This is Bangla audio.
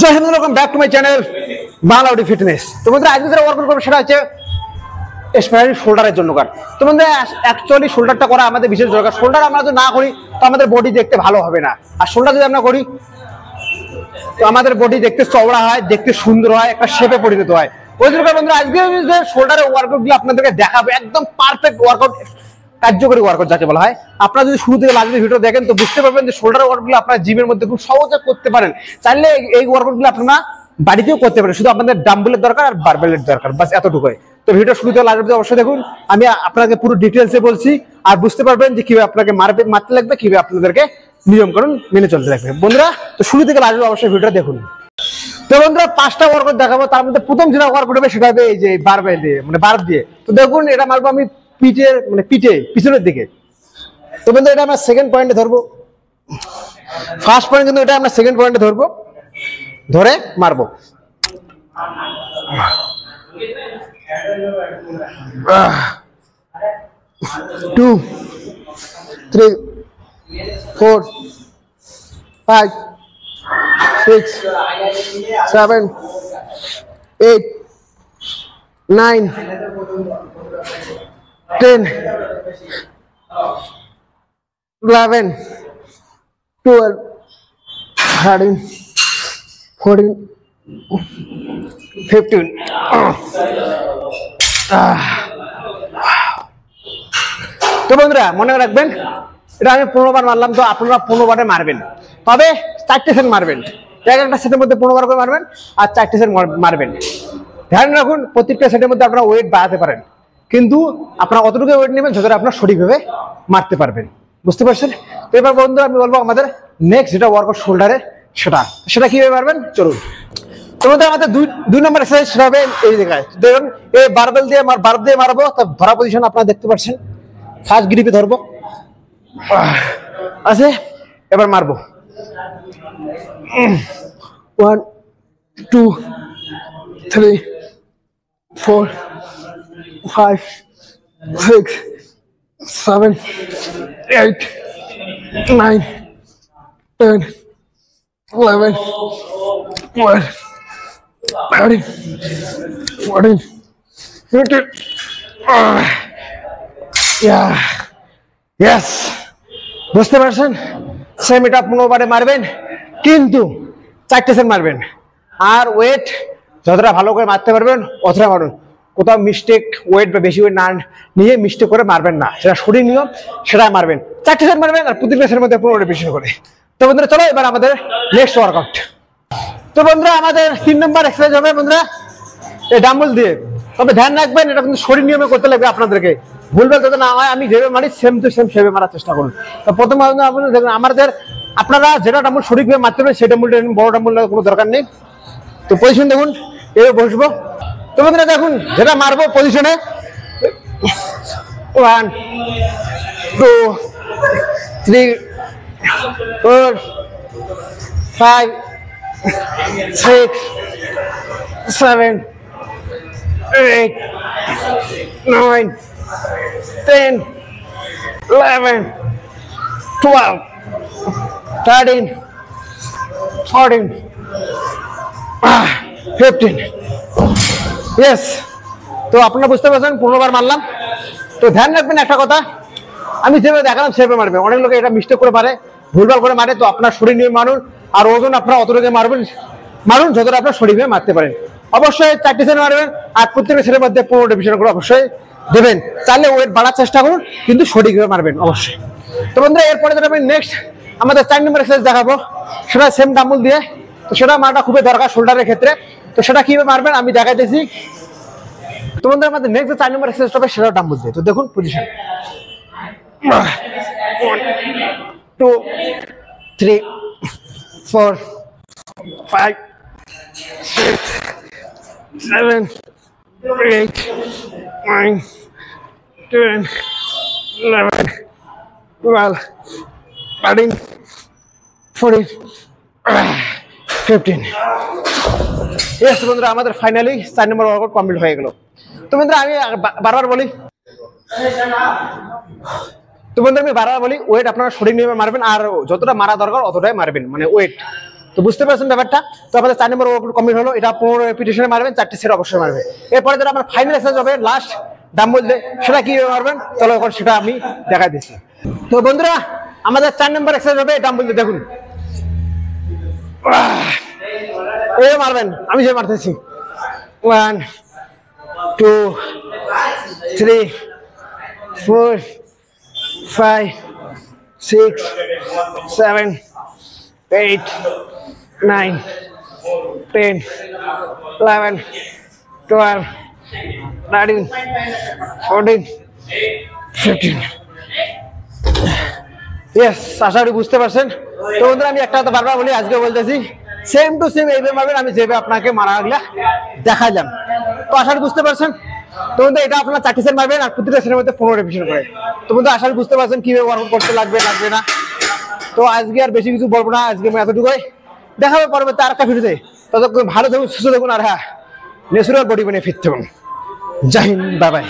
জয় হিন্দ, welcome back to my channel বাংলাউডি ফিটনেস। তো বন্ধুরা আজকে যেটা ওয়ার্কআউট করবো সেটা হচ্ছে স্পেশালি শোল্ডারের জন্য। তো বন্ধুরা অ্যাকচুয়ালি শোল্ডারটা করা আমাদের বিশেষ দরকার। শোল্ডার আমরা যদি না করি তো আমাদের বডি দেখতে ভালো হবে না, আর শোল্ডার যদি আমরা করি তো আমাদের বডি দেখতে চওড়া হয়, দেখতে সুন্দর হয়, একটা শেপে পরিণত হয়। ওই জন্য বন্ধুরা আজকে যে শোল্ডারের ওয়ার্কআউট গুলো আপনাদেরকে দেখাবো, একদম পারফেক্ট ওয়ার্কআউট, কার্যকরী ওয়ার্কআউট যাকে বলা হয়। আপনারা যদি শুরু থেকে লাস্ট ভিডিও দেখেন তো বুঝতে পারবেন যে শোল্ডার ওয়ার্কআউট গুলো আপনারা জিমের মধ্যে খুব সহজে করতে পারেন। চাইলে এই ওয়ার্কআউট গুলো আপনারা বাড়িতেও করতে পারেন, শুধু আপনাদের ডাম্বেলের দরকার আর বারবেলের দরকার, বাস এতটুকুই। তো ভিডিও শুরু থেকে লাস্ট ভিডিও অবশ্যই দেখুন, আমি আপনাকে পুরো ডিটেলসে বলছি, আর বুঝতে পারবেন যে কিভাবে আপনাকে মারতে লাগবে, কিভাবে আপনাদেরকে নিয়মকানুন মেনে চলতে লাগবে। বন্ধুরা তো শুরু থেকে লাস্ট অবশ্যই ভিডিও দেখুন। তো বন্ধুরা 5টা ওয়ার্কআউট দেখাবো, তার মধ্যে প্রথম যেটা ওয়ার্কআউট হবে সেটা হবে এই যে বারবেল দিয়ে, মানে বার দিয়ে। তো দেখুন এটা মারবো আমি পিছনের দিকে। তো বন্ধু এটা আমরা সেকেন্ড পয়েন্টে ধরবো, ফার্স্ট পয়েন্ট কিন্তু এটা আমরা সেকেন্ড পয়েন্টে ধরবো, ধরে মারবো। 2 3 4 5 6 7 8 9 10 11 12 13 14 15 তো বন্ধুরা মনে রাখবেন এটা আমি 15 বার মারলাম, তো আপনারা 15 বারে মারবেন, তবে 4টে সেট মারবেন। একটা সেটের মধ্যে 15 বার করে মারবেন আর 4টে সেট মারবেন। ধ্যান রাখুন প্রত্যেকটা সেটের মধ্যে আপনারা ওয়েট বাড়াতে পারেন, কিন্তু আপনারা অতটুকু ওয়েট নেবেন যতটা আপনারা সঠিকভাবে মারতে পারবেন। বুঝতে পারছেন? তো এবার বন্ধুরা আমি বলবো আমাদের নেক্সট যেটা ওয়ার্কআউট শোল্ডারের, সেটা কিভাবে পারবেন চলুন। তোমাদের আমাদের দুই নম্বর এক্সারসাইজ সেটা হবে এই জায়গায়। দেখুন এই বারবেল দিয়ে মারবো। তো ধরা পজিশন আপনারা দেখতে পাচ্ছেন, ফার্স্ট গ্রিপে ধরবো আছে, এবার মারবো 1 2 3 4 5 6 7 8 9 10 11 12 13 14 15 Yes, বুঝতে পারছেন? সেম এটা 15 বারে মারবেন, কিন্তু 4টে সেট মারবেন, আর ওয়েট যতটা ভালো করে মারতে পারবেন অতটা মারুন। কোথাও মিস্টেক ওয়েট বা বেশি ওয়েট না নিয়ে মিস্টেক করে মারবেন না, সেটা শরীর নিয়ম, সেটা মারবেন। 4টে সেট মারবেন আর প্রত্যেকটা সেটের মধ্যে 15 রেপিটেশন করে। তো বন্ধুরা চলো এবার আমাদের নেক্সট ওয়ার্কআউট। তো বন্ধুরা আমাদের 3 নম্বর এক্সারসাইজ হবে বন্ধুরা এই ডাম্বল দিয়ে। তবে ধ্যান রাখবেন এটা কিন্তু শরীর নিয়মে করতে লাগবে আপনাদেরকে, ভুলভাল যাতে না হয়। আমি যেভাবে মারি সেম টু সেম সেভাবে মারার চেষ্টা করুন। তো প্রথম আপনারা যেটা ডাম্বল সঠিকভাবে মারতে হবে সেটা বড় ডাম্বল কোনো দরকার নেই। তো পজিশন দেখুন, এভাবে বসবো। তো বন্ধুরা দেখুন যেটা মারবো পজিশনে 1 2 3 4 5 6 7 8 9 10 11 12 13 14 15 Yes, তো আপনারা বুঝতে পারছেন 15 বার মারলাম। তো ধ্যান রাখবেন একটা কথা, আমি যেভাবে দেখালাম সেভাবে মারবেন। অনেক লোকে এটা মিস্টেক করে পারে, ভুলভাল করে মারে। তো আপনার শরীর নিয়ে মারুন, আর ওজন আপনারা অতটুকু মারুন যতটা আপনার শরীরে মারতে পারেন। অবশ্যই 4টে সেট মারবেন আর প্রত্যেকটা সেটের মধ্যে 15 রেপিটেশন করে অবশ্যই দেবেন। চাইলে ওয়েট বাড়ার চেষ্টা করুন, কিন্তু সঠিকভাবে মারবেন অবশ্যই। তো বন্ধুরা এরপরে যেটা আমি নেক্সট আমাদের 4 নম্বর এক্সারসাইজ দেখাবো, সেটা সেম ডাম্বল দিয়ে। তো সেটা মারাটা খুবই দরকার শোল্ডারের ক্ষেত্রে। তো সেটা কিভাবে মারবেন আমি দেখাইতেছি। তো বন্ধুরা আমাদের নেক্সট 4 নম্বর এক্সারসাইজ হবে সেটা ডাম্বল দিয়ে। তো দেখুন পজিশন 1 2 3 4 5 6 7 8 9 10 11 12 13 14 15 Yes বন্ধুরা আমাদের ফাইনালি 4 নম্বর ওয়ার্কআউট কমপ্লিট হয়ে গেল। তো বন্ধুরা আমি বারবার বলি ওয়েট আপনারা শরীর নিয়ে মারবেন, আর যতটা মারা দরকার অতটাই মারবেন, মানে ওয়েট। তো তো বুঝতে পারছেন ব্যাপারটা। তো আমাদের 4 নম্বর ওয়ার্কআউট কমপ্লিট হলো। এটা 15 রেপিটেশনে মারবেন, 4টি সেট অবশ্যই মারবে। এরপরে যেটা আমার ফাইনাল এক্সারসাইজ হবে লাস্ট ডাম্বল দিয়ে, সেটা কিভাবে মারবেন চলো এখন সেটা আমি দেখাই দিচ্ছি। তো বন্ধুরা আমাদের 4 নম্বর এক্সারসাইজ হবে ডাম্বল দিয়ে। দেখুন এই মারবেন, আমি যে মারতেছি 1 2 3 4 5 6 7 8 9 10 11 12 13 14 15 ইয়েস, আশা করি বুঝতে পারছেন। তো বন্ধুরা আমি একটা কথা বারবার বলি, আজকে বলতেছি সেম টু সেম এইভাবে মারবেন আমি যেভাবে আপনাকে মারাগুলা দেখাইলাম। তো আশা করি বুঝতে পারছেন। তো বন্ধু এটা আপনার 4টি সেট মারবেন আর প্রতিটা সেটের মধ্যে 15 রেপিটেশন করে। তো বন্ধু আশা করি বুঝতে পারছেন কিভাবে ওয়ার্কআউট করতে লাগবে না। তো আজকে আর বেশি কিছু বলবো না, আজকে আমি এতটুকুই। দেখা হবে পরবর্তী আর একটা ভিডিওতে। ততক্ষণ ভালো থাকুন, সুস্থ থাকুন আর হ্যাঁ ন্যাচারাল বডি বানিয়ে ফিরতে থাকুন। জয় হিন্দ, বাই বাই।